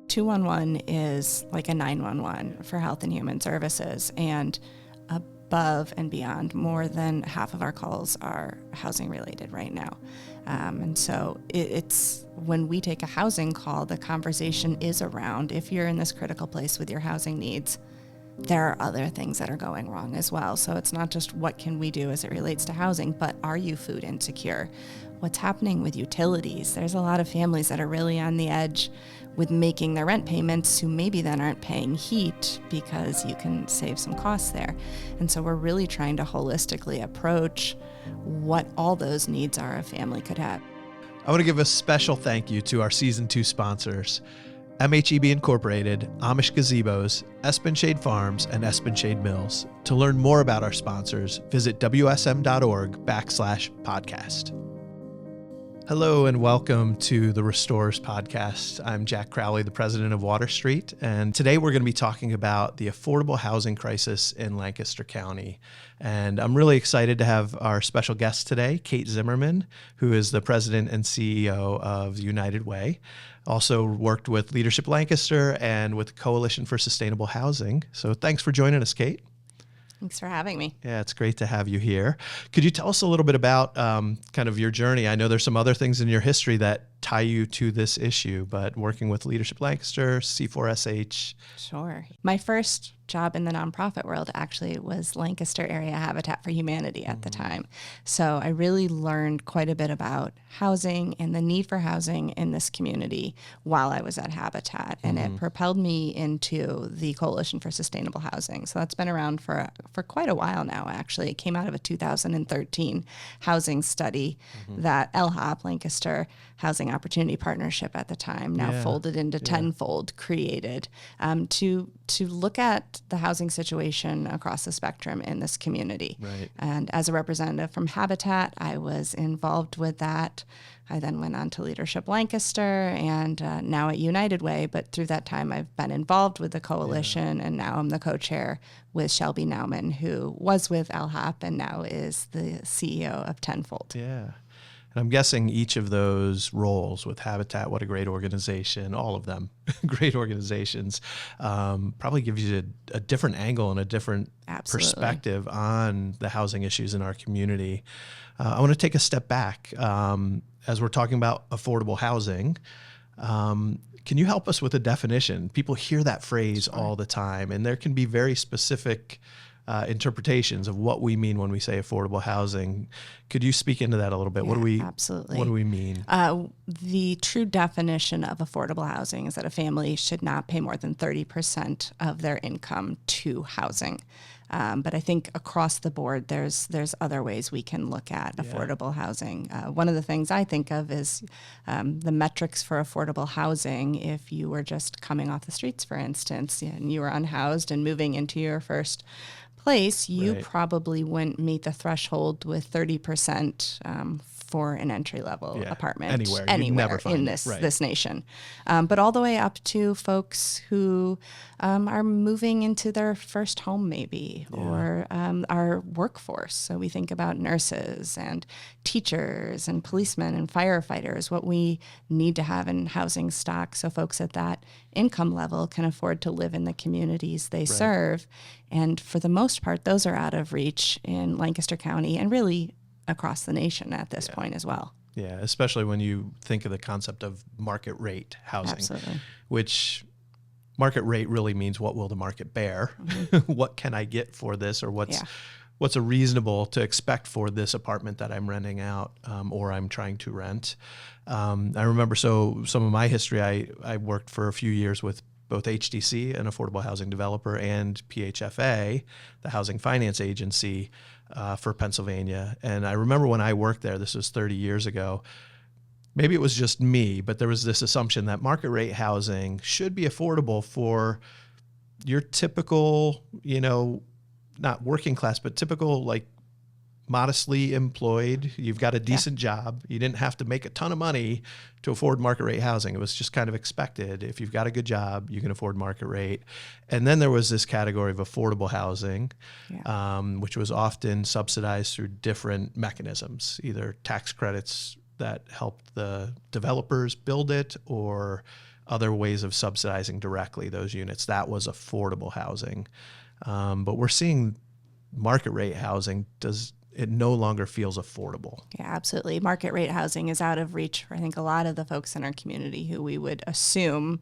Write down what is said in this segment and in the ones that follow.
211 is like a 911 for Health and Human Services, and above and beyond, more than half of our calls are housing related right now. And so it's when we take a housing call, the conversation is around, if you're in this critical place with your housing needs, there are other things that are going wrong as well. So it's not just what can we do as it relates to housing, but are you food insecure? What's happening with utilities? There's a lot of families that are really on the edge with making their rent payments who maybe then aren't paying heat because you can save some costs there. And so we're really trying to holistically approach what all those needs are a family could have. I want to give a special thank you to our Season 2 sponsors, MHEB Incorporated, Amish Gazebos, Espenshade Farms, and Espenshade Mills. To learn more about our sponsors, visit wsm.org/podcast. Hello and welcome to the Restorers Podcast. I'm Jack Crowley, the president of Water Street, and today we're going to be talking about the affordable housing crisis in Lancaster County. And I'm really excited to have our special guest today, Kate Zimmerman, who is the president and CEO of United Way. Also worked with Leadership Lancaster and with the Coalition for Sustainable Housing. So thanks for joining us, Kate. Thanks for having me. Yeah, it's great to have you here. Could you tell us a little bit about kind of your journey? I know there's some other things in your history that tie you to this issue, but working with Leadership Lancaster, C4SH. Sure. My first job in the nonprofit world actually was Lancaster Area Habitat for Humanity at the time. So I really learned quite a bit about housing and the need for housing in this community while I was at Habitat. And it propelled me into the Coalition for Sustainable Housing. So that's been around for quite a while now, actually. It came out of a 2013 housing study that LHOP, Lancaster Housing Opportunity Partnership at the time, now folded into Tenfold, created to look at the housing situation across the spectrum in this community. Right. And as a representative from Habitat, I was involved with that. I then went on to Leadership Lancaster and now at United Way. But through that time, I've been involved with the coalition, and now I'm the co-chair with Shelby Nauman, who was with LHOP and now is the CEO of Tenfold. Yeah. And I'm guessing each of those roles with Habitat, what a great organization, all of them, great organizations, probably gives you a different angle and a different perspective on the housing issues in our community. I want to take a step back. As we're talking about affordable housing, can you help us with a definition? People hear that phrase all the time, and there can be very specific interpretations of what we mean when we say affordable housing. Could you speak into that a little bit? Yeah, absolutely. What do we mean? The true definition of affordable housing is that a family should not pay more than 30% of their income to housing. But I think across the board, there's other ways we can look at affordable housing. One of the things I think of is the metrics for affordable housing. If you were just coming off the streets, for instance, and you were unhoused and moving into your first place, you probably wouldn't meet the threshold with 30% for an entry-level apartment anywhere in this nation. But all the way up to folks who are moving into their first home maybe, or our workforce. So we think about nurses and teachers and policemen and firefighters, what we need to have in housing stock so folks at that income level can afford to live in the communities they serve. And for the most part, those are out of reach in Lancaster County and really across the nation at this point as well. Yeah, especially when you think of the concept of market rate housing, which market rate really means what will the market bear? What can I get for this, or what's a reasonable to expect for this apartment that I'm renting out or I'm trying to rent. I remember some of my history, I worked for a few years with both HDC, an affordable housing developer, and PHFA, the housing finance agency for Pennsylvania. And I remember when I worked there, this was 30 years ago, maybe it was just me, but there was this assumption that market rate housing should be affordable for your typical, not working class, but typical, like, modestly employed. You've got a decent job. You didn't have to make a ton of money to afford market rate housing. It was just kind of expected. If you've got a good job, you can afford market rate. And then there was this category of affordable housing, which was often subsidized through different mechanisms, either tax credits that helped the developers build it, or other ways of subsidizing directly those units. That was affordable housing. But we're seeing market rate housing it no longer feels affordable. Yeah, absolutely. Market rate housing is out of reach for, I think, a lot of the folks in our community who we would assume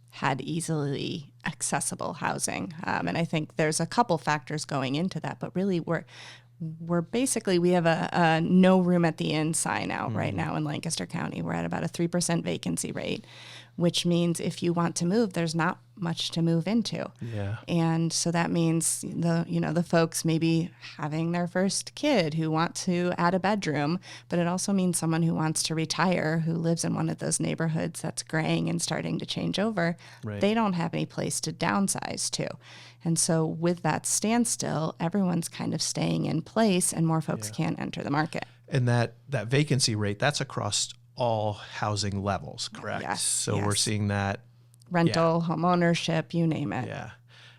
had easily accessible housing. And I think there's a couple factors going into that, but really we're basically, we have a no room at the inn sign out right now in Lancaster County. We're at about a 3% vacancy rate, which means if you want to move, there's not much to move into. Yeah. And so that means the folks maybe having their first kid who want to add a bedroom, but it also means someone who wants to retire, who lives in one of those neighborhoods that's graying and starting to change over. Right. They don't have any place to downsize to. And so with that standstill, everyone's kind of staying in place and more folks can't enter the market. And that vacancy rate, that's across all housing levels, correct? Yes. So we're seeing that. Rental, home ownership, you name it. Yeah.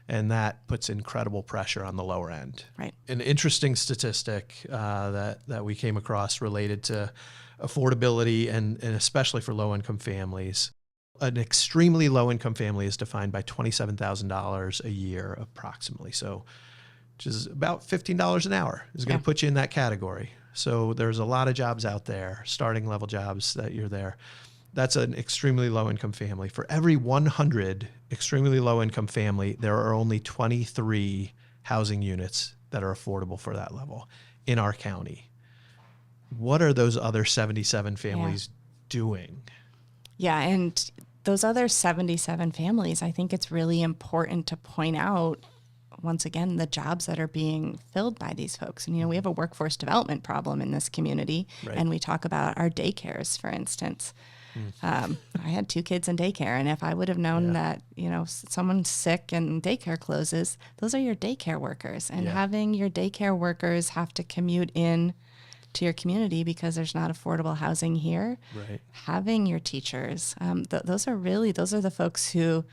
And that puts incredible pressure on the lower end. Right. An interesting statistic that we came across related to affordability and especially for low-income families. An extremely low-income family is defined by $27,000 a year approximately. So, which is about $15 an hour is going to put you in that category. So there's a lot of jobs out there, starting level jobs that you're there. That's an extremely low-income family. For every 100 extremely low-income family, there are only 23 housing units that are affordable for that level in our county. What are those other 77 families doing? Yeah, and those other 77 families, I think it's really important to point out, once again, the jobs that are being filled by these folks. And, we have a workforce development problem in this community, and we talk about our daycares, for instance. I had 2 kids in daycare, and if I would have known that, someone's sick and daycare closes, those are your daycare workers. And having your daycare workers have to commute in to your community because there's not affordable housing here. Right. Having your teachers, those are the folks who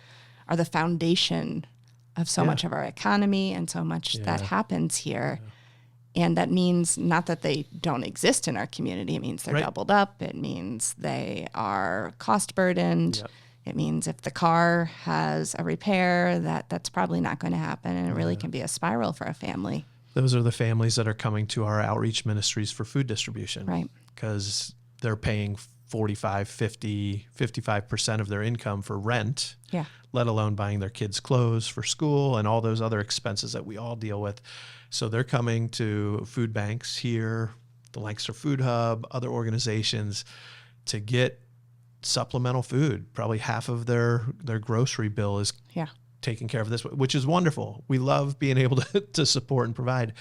are the foundation of so much of our economy and so much that happens here. And that means not that they don't exist in our community. It means they're doubled up. It means they are cost burdened. Yep. It means if the car has a repair, that's probably not going to happen. And it really can be a spiral for a family. Those are the families that are coming to our outreach ministries for food distribution. Right. Because they're paying 45, 50, 55% of their income for rent, let alone buying their kids clothes for school and all those other expenses that we all deal with. So they're coming to food banks here, the Lancaster Food Hub, other organizations to get supplemental food. Probably half of their grocery bill is taking care of this, which is wonderful. We love being able to support and provide,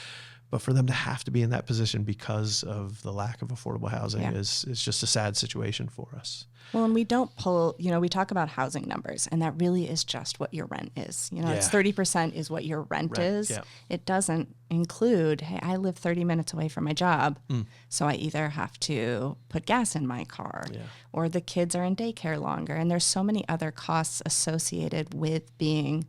but for them to have to be in that position because of the lack of affordable housing is just a sad situation for us. Well, and we don't pull, we talk about housing numbers, and that really is just what your rent is. It's 30% is what your rent is. Yeah. It doesn't include, hey, I live 30 minutes away from my job, so I either have to put gas in my car or the kids are in daycare longer. And there's so many other costs associated with being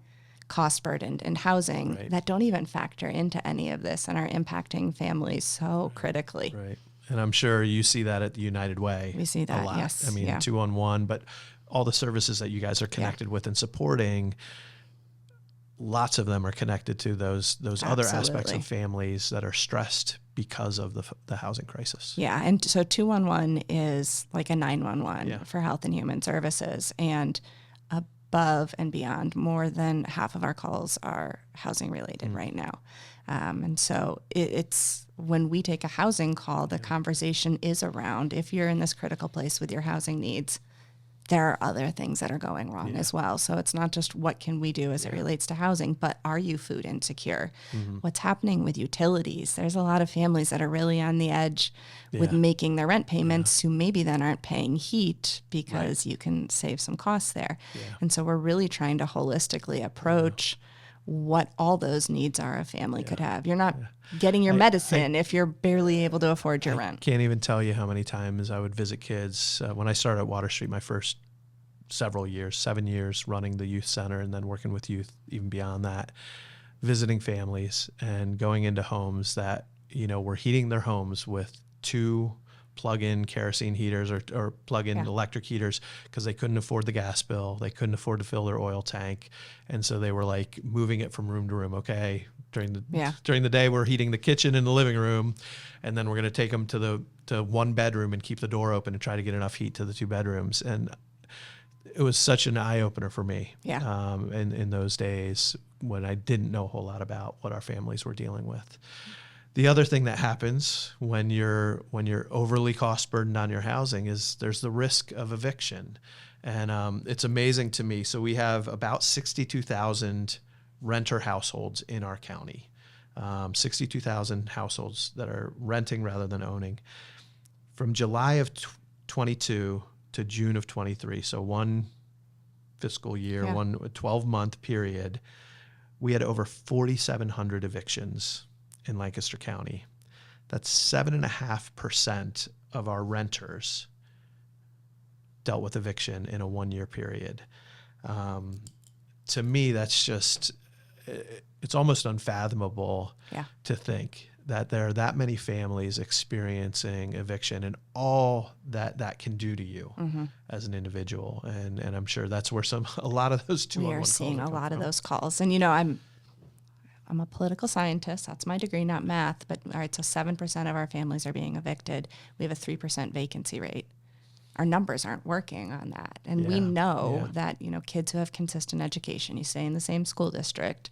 cost burdened in housing that don't even factor into any of this and are impacting families so critically. Right. And I'm sure you see that at the United Way. We see that, a lot. yes. I mean, 2-on-1, but all the services that you guys are connected with and supporting, lots of them are connected to those other aspects of families that are stressed because of the housing crisis. Yeah, and so 2-on-1 is like a 911 for Health and Human Services, and above and beyond, more than half of our calls are housing related right now. And so it's when we take a housing call, the conversation is around, if you're in this critical place with your housing needs, there are other things that are going wrong as well. So it's not just what can we do as it relates to housing, but are you food insecure? What's happening with utilities? There's a lot of families that are really on the edge with making their rent payments who maybe then aren't paying heat because you can save some costs there. And so we're really trying to holistically approach what all those needs are a family could have. You're not getting your medicine if you're barely able to afford your rent. Can't even tell you how many times I would visit kids. When I started at Water Street, my first several years, 7 years running the youth center and then working with youth even beyond that, visiting families and going into homes that, were heating their homes with 2 plug in kerosene heaters or plug in electric heaters because they couldn't afford the gas bill. They couldn't afford to fill their oil tank. And so they were like moving it from room to room. Okay, during the day, we're heating the kitchen and the living room. And then we're going to take them to one bedroom and keep the door open and try to get enough heat to the 2 bedrooms. And it was such an eye opener for me in those days when I didn't know a whole lot about what our families were dealing with. The other thing that happens when you're overly cost burdened on your housing is there's the risk of eviction. And it's amazing to me. So we have about 62,000 renter households in our county, 62,000 households that are renting rather than owning. From July of 22 to June of 23, so one fiscal year, one 12-month period, we had over 4,700 evictions in Lancaster County. That's 7.5% of our renters dealt with eviction in a 1-year period. To me, that's just, it's almost unfathomable to think that there are that many families experiencing eviction and all that can do to you as an individual. And I'm sure that's where a lot of those 2-on-1 calls we are seeing a lot of those calls. And, you know, I'm a political scientist. That's my degree, not math. But all right, so 7% of our families are being evicted. We have a 3% vacancy rate. Our numbers aren't working on that. And we know that, you know, kids who have consistent education, you stay in the same school district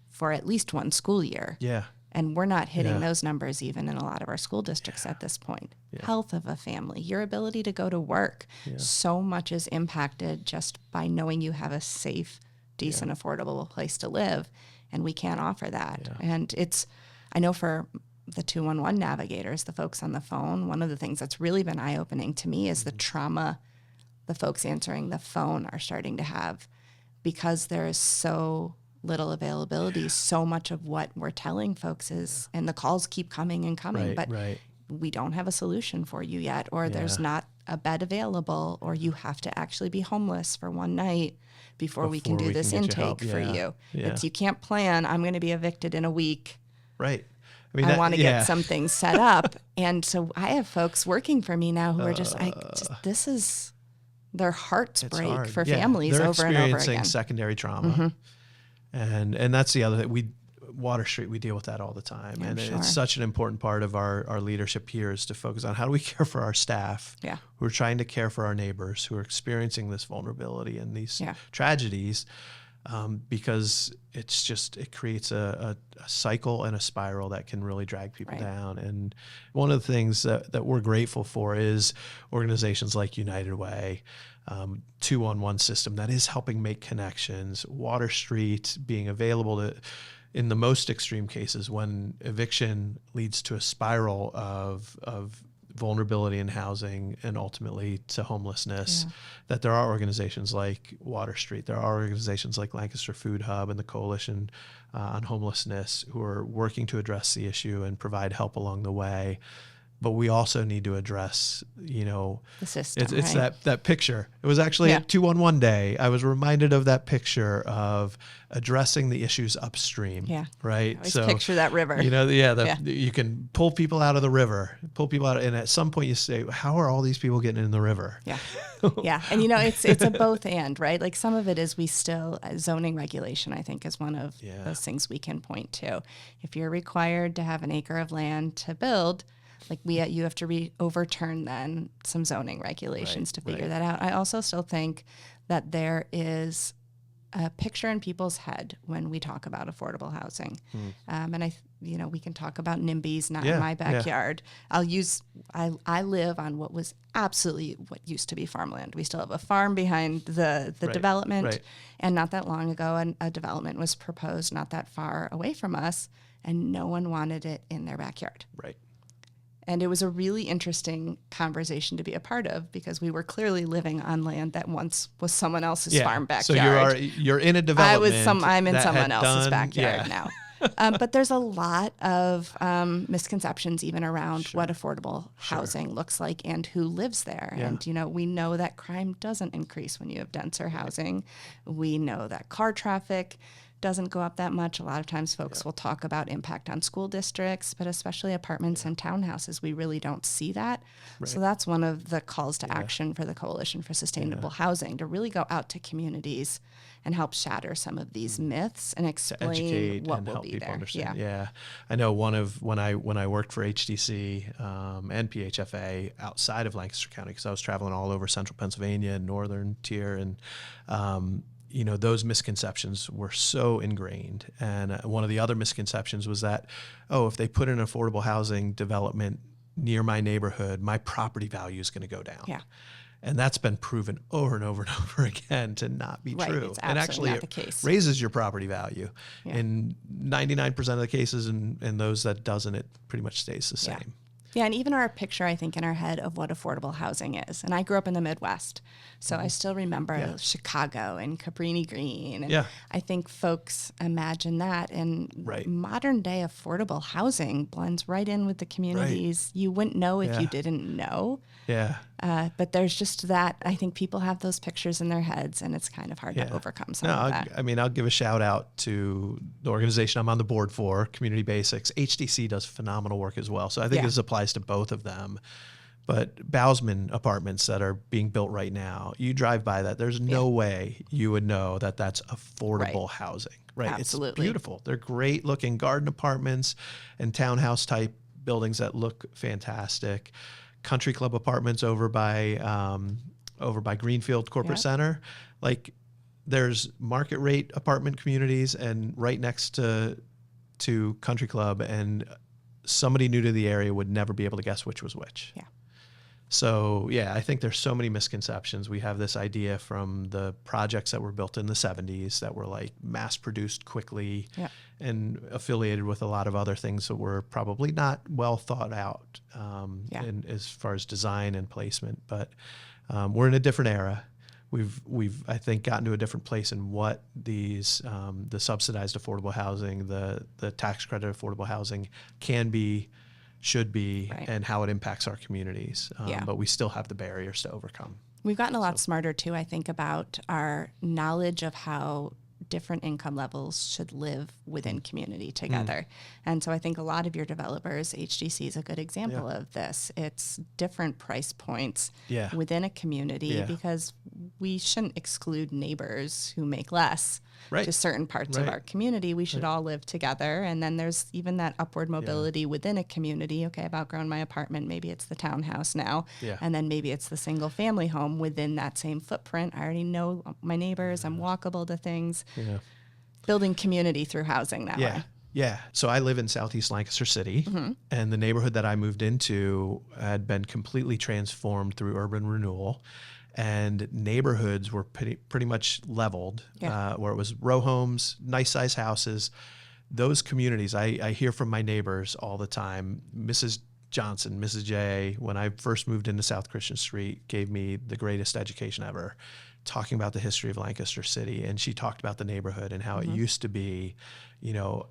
for at least one school year. Yeah. And we're not hitting those numbers even in a lot of our school districts at this point. Yeah. Health of a family, your ability to go to work, so much is impacted just by knowing you have a safe, decent, affordable place to live. And we can't offer that. Yeah. And I know for the 211 navigators, the folks on the phone, one of the things that's really been eye-opening to me is the trauma the folks answering the phone are starting to have because there is so little availability. So much of what we're telling folks is, and the calls keep coming and coming, but we don't have a solution for you yet, or there's not a bed available, or you have to actually be homeless for one night before we can do this intake for you. It's, you can't plan, I'm going to be evicted in a week. Right. I mean, I want to get some things set up. And so I have folks working for me now who are this is, their hearts break for families over and over again. They're experiencing secondary trauma. And that's the other thing. Water Street, we deal with that all the time. Yeah, and it's such an important part of our leadership here is to focus on how do we care for our staff who are trying to care for our neighbors who are experiencing this vulnerability and these tragedies, because it creates a cycle and a spiral that can really drag people down. And one of the things that we're grateful for is organizations like United Way, 2-on-1 system that is helping make connections, Water Street being available to, in the most extreme cases, when eviction leads to a spiral of vulnerability in housing and ultimately to homelessness, that there are organizations like Water Street, there are organizations like Lancaster Food Hub and the Coalition on Homelessness who are working to address the issue and provide help along the way. But we also need to address, the system. It's that picture. It was actually at 2-on-1 day. I was reminded of that picture of addressing the issues upstream. Yeah. Right. I always picture that river. You can pull people out of the river, and at some point you say, how are all these people getting in the river? Yeah. Yeah. And it's a both and, right? Like some of it is zoning regulation, I think, is one of those things we can point to. If you're required to have an acre of land to build, you have to overturn then some zoning regulations to figure that out. I also still think that there is a picture in people's head when we talk about affordable housing. And we can talk about NIMBYs, not in my backyard. I live on what was absolutely what used to be farmland. We still have a farm behind the development. Right. And not that long ago, a development was proposed not that far away from us, and no one wanted it in their backyard. Right. And it was a really interesting conversation to be a part of because we were clearly living on land that once was someone else's farm backyard. So you're in a development. I'm in someone else's backyard now. But there's a lot of misconceptions even around what affordable housing looks like and who lives there. Yeah. And, we know that crime doesn't increase when you have denser housing. We know that car traffic doesn't go up that much. A lot of times folks will talk about impact on school districts, but especially apartments and townhouses, we really don't see that. Right. So that's one of the calls to action for the Coalition for Sustainable Housing, to really go out to communities and help shatter some of these myths and explain what will be there. Yeah. I know when I worked for HDC and PHFA outside of Lancaster County, because I was traveling all over central Pennsylvania and northern tier, and those misconceptions were so ingrained. And one of the other misconceptions was that, if they put in affordable housing development near my neighborhood, my property value is going to go down. Yeah. And that's been proven over and over and over again to not be true. It's and actually, not the case. Raises your property value. Yeah. In 99% of the cases, and those that doesn't, it pretty much stays the same. Yeah, and even our picture, I think, in our head of what affordable housing is. And I grew up in the Midwest, so I still remember Chicago and Cabrini Green. And I think folks imagine that. And modern day affordable housing blends right in with the communities. You wouldn't know if you didn't know. Yeah. But there's just that. I think people have those pictures in their heads, and it's kind of hard to overcome some of that. I'll give a shout out to the organization I'm on the board for, Community Basics. HDC does phenomenal work as well. So I think this applies to both of them. But Bousman apartments that are being built right now, you drive by that, there's no way you would know that that's affordable housing. Right? Absolutely. It's beautiful. They're great looking garden apartments and townhouse type buildings that look fantastic. Country Club apartments over by Greenfield Corporate Center. Like, there's market rate apartment communities and right next to Country Club, and somebody new to the area would never be able to guess which was which. Yeah. So, I think there's so many misconceptions. We have this idea from the projects that were built in the 70s that were like mass produced quickly and affiliated with a lot of other things that were probably not well thought out in, as far as design and placement. But we're in a different era. We've I think gotten to a different place in what these the subsidized affordable housing, the tax credit affordable housing can be, should be, and how it impacts our communities. But we still have the barriers to overcome. We've gotten a lot smarter too, I think, about our knowledge of how different income levels should live within community together. And so I think a lot of your developers, HDC is a good example of this. It's different price points within a community because we shouldn't exclude neighbors who make less to certain parts of our community. We should all live together. And then there's even that upward mobility within a community. Okay, I've outgrown my apartment. Maybe it's the townhouse now. And then maybe it's the single family home within that same footprint. I already know my neighbors. I'm walkable to things. Building community through housing that way. Yeah. So I live in Southeast Lancaster City, and the neighborhood that I moved into had been completely transformed through urban renewal, and neighborhoods were pretty much leveled, where it was row homes, nice size houses. Those communities, I hear from my neighbors all the time. Mrs. Johnson, Mrs. J, when I first moved into South Christian Street, gave me the greatest education ever, talking about the history of Lancaster City. And she talked about the neighborhood and how it used to be,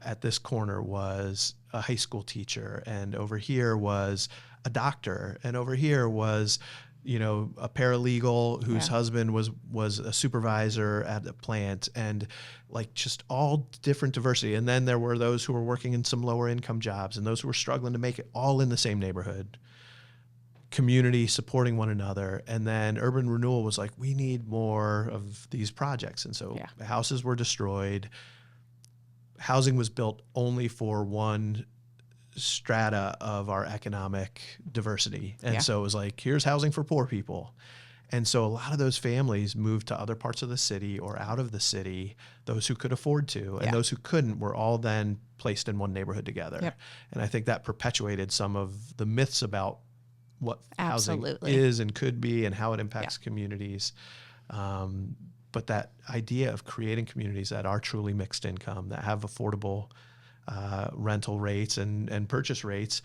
at this corner was a high school teacher, and over here was a doctor, and over here was, a paralegal whose husband was a supervisor at a plant, and like just all different diversity. And then there were those who were working in some lower income jobs and those who were struggling to make it, all in the same neighborhood. Community supporting one another. And then urban renewal was like, we need more of these projects. And so houses were destroyed. Housing was built only for one strata of our economic diversity. And so it was like, here's housing for poor people. And so a lot of those families moved to other parts of the city or out of the city, those who could afford to, and those who couldn't were all then placed in one neighborhood together. And I think that perpetuated some of the myths about what housing is and could be and how it impacts communities. But that idea of creating communities that are truly mixed income, that have affordable rental rates and purchase rates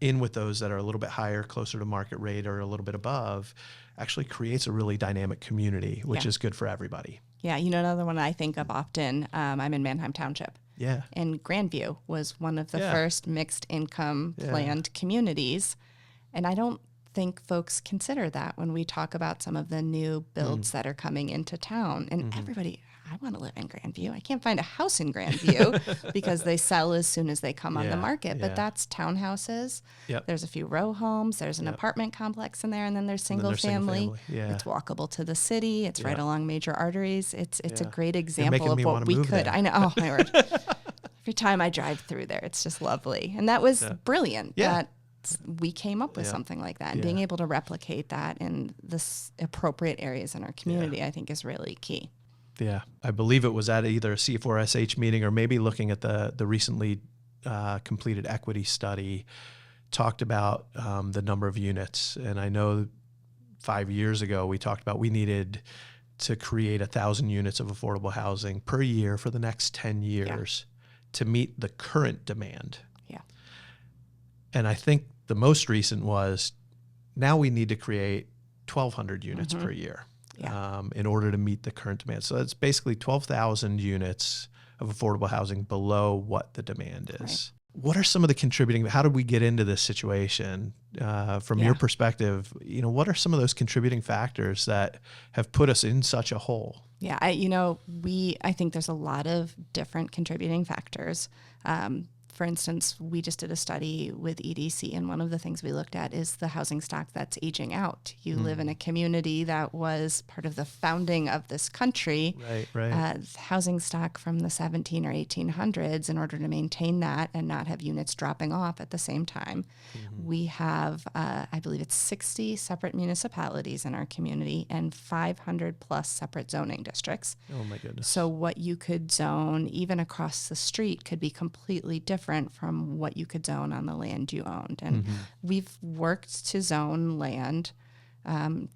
in with those that are a little bit higher, closer to market rate or a little bit above, actually creates a really dynamic community, which is good for everybody. Yeah, another one I think of often, I'm in Manheim Township. Yeah. And Grandview was one of the first mixed income planned communities. And I don't think folks consider that when we talk about some of the new builds that are coming into town. And everybody, I want to live in Grandview. I can't find a house in Grandview because they sell as soon as they come on the market. But that's townhouses. Yep. There's a few row homes. There's an apartment complex in there, and then there's single family. Yeah. It's walkable to the city. It's right along major arteries. It's a great You're example of what we could. There. I know. Oh my word! Every time I drive through there, it's just lovely, and that was brilliant. Yeah. That we came up with something like that, and being able to replicate that in this appropriate areas in our community, I think, is really key. Yeah, I believe it was at either a C4SH meeting or maybe looking at the recently completed equity study, talked about the number of units. And I know 5 years ago we talked about we needed to create 1,000 units of affordable housing per year for the next 10 years to meet the current demand. Yeah. And I think the most recent was now we need to create 1,200 units per year. In order to meet the current demand. So it's basically 12,000 units of affordable housing below what the demand is. Right. What are some of the contributing, how did we get into this situation from your perspective? What are some of those contributing factors that have put us in such a hole? Yeah, I think there's a lot of different contributing factors. For instance, we just did a study with EDC, and one of the things we looked at is the housing stock that's aging out. You live in a community that was part of the founding of this country. Right. Housing stock from the 17 or 1800s, in order to maintain that and not have units dropping off at the same time. We have, I believe it's 60 separate municipalities in our community and 500 plus separate zoning districts. Oh my goodness. So what you could zone even across the street could be completely different from what you could zone on the land you owned. And we've worked to zone land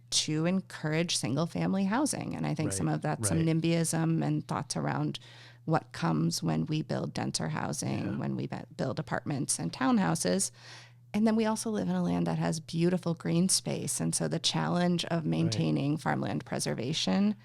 to encourage single family housing. And I think some of that's some NIMBYism and thoughts around what comes when we build denser housing, when we build apartments and townhouses. And then we also live in a land that has beautiful green space. And so the challenge of maintaining farmland preservation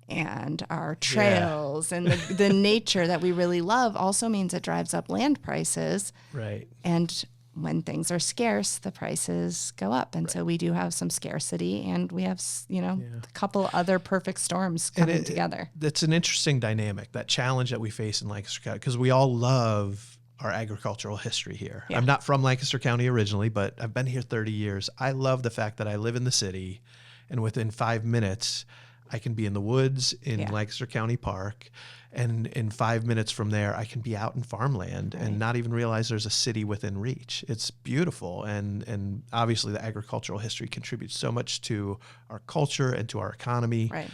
and our trails and the nature that we really love also means it drives up land prices. Right. And when things are scarce, the prices go up. And so we do have some scarcity, and we have, a couple other perfect storms coming together. That's an interesting dynamic, that challenge that we face in Lancaster County, because we all love our agricultural history here. I'm not from Lancaster County originally, but I've been here 30 years. I love the fact that I live in the city, and within 5 minutes, I can be in the woods in Lancaster County Park, and in 5 minutes from there, I can be out in farmland and not even realize there's a city within reach. It's beautiful, and obviously the agricultural history contributes so much to our culture and to our economy. Right.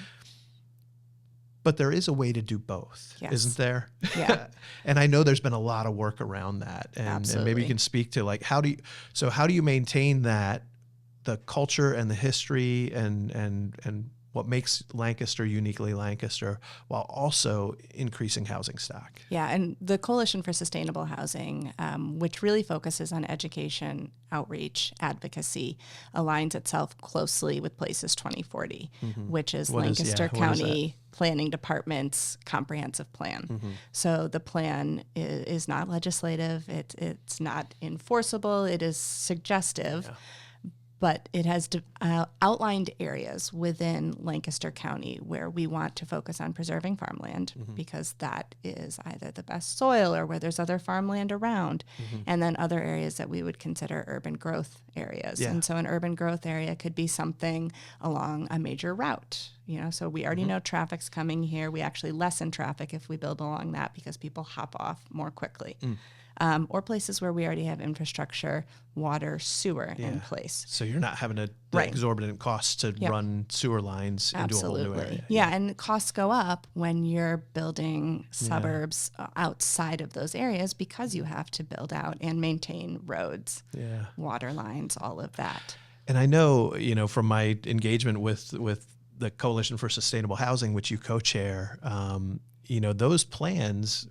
But there is a way to do both, isn't there? Yeah. And I know there's been a lot of work around that, and maybe you can speak to how do you maintain that, the culture and the history and what makes Lancaster uniquely Lancaster, while also increasing housing stock. Yeah, and the Coalition for Sustainable Housing, which really focuses on education, outreach, advocacy, aligns itself closely with Places 2040, which is Lancaster County Planning Department's comprehensive plan. So the plan is not legislative, it's not enforceable, it is suggestive. Yeah. But it has outlined areas within Lancaster County where we want to focus on preserving farmland because that is either the best soil or where there's other farmland around, and then other areas that we would consider urban growth areas. And so an urban growth area could be something along a major route. So we already know traffic's coming here. We actually lessen traffic if we build along that because people hop off more quickly. Or places where we already have infrastructure, water, sewer in place. So you're not having the exorbitant costs to run sewer lines into a whole new area. Yeah, and costs go up when you're building suburbs outside of those areas because you have to build out and maintain roads, water lines, all of that. And I know, from my engagement with the Coalition for Sustainable Housing, which you co-chair, those plans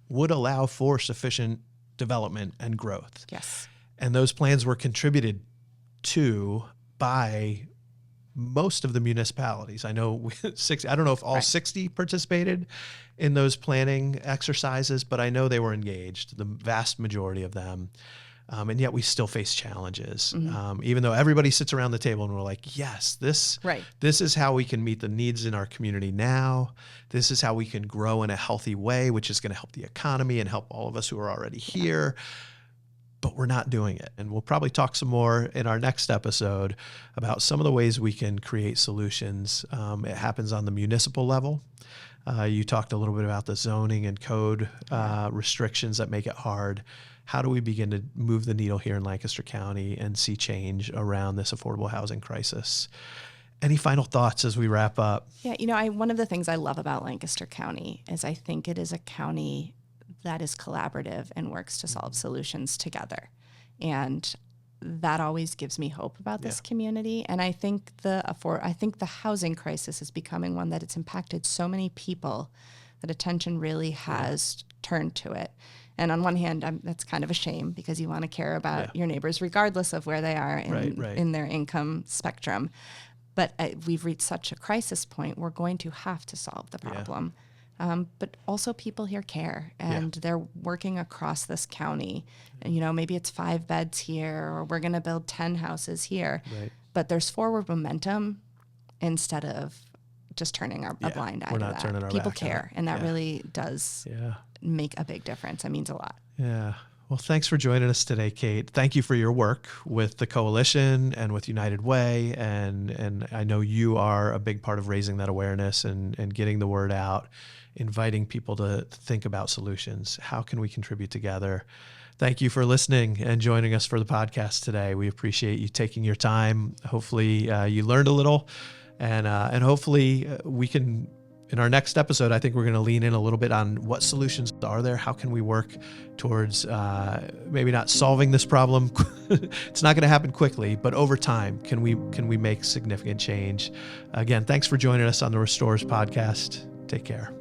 would allow for sufficient development and growth. Yes. And those plans were contributed to by most of the municipalities. I know I don't know if all 60 participated in those planning exercises, but I know they were engaged, the vast majority of them. And yet we still face challenges. Even though everybody sits around the table and we're like, yes, this is how we can meet the needs in our community now. This is how we can grow in a healthy way, which is going to help the economy and help all of us who are already here. But we're not doing it. And we'll probably talk some more in our next episode about some of the ways we can create solutions. It happens on the municipal level. You talked a little bit about the zoning and code restrictions that make it hard. How do we begin to move the needle here in Lancaster County and see change around this affordable housing crisis? Any final thoughts as we wrap up? Yeah, one of the things I love about Lancaster County is I think it is a county that is collaborative and works to solve solutions together. And that always gives me hope about this community. And I think the housing crisis is becoming one that it's impacted so many people that attention really has turned to it. And on one hand, that's kind of a shame because you want to care about your neighbors regardless of where they are in their income spectrum. But we've reached such a crisis point, we're going to have to solve the problem. But also people here care, and they're working across this county. And, maybe it's 5 beds here, or we're going to build 10 houses here. Right. But there's forward momentum instead of just turning a blind eye to that. Turning our people back care, and that really does make a big difference. It means a lot. Yeah. Well, thanks for joining us today, Kate. Thank you for your work with the Coalition and with United Way. And I know you are a big part of raising that awareness and getting the word out, inviting people to think about solutions. How can we contribute together? Thank you for listening and joining us for the podcast today. We appreciate you taking your time. Hopefully you learned a little, and hopefully we can, in our next episode, I think we're going to lean in a little bit on what solutions are there. How can we work towards maybe not solving this problem? It's not going to happen quickly, but over time, can we make significant change? Again, thanks for joining us on the Restorers podcast. Take care.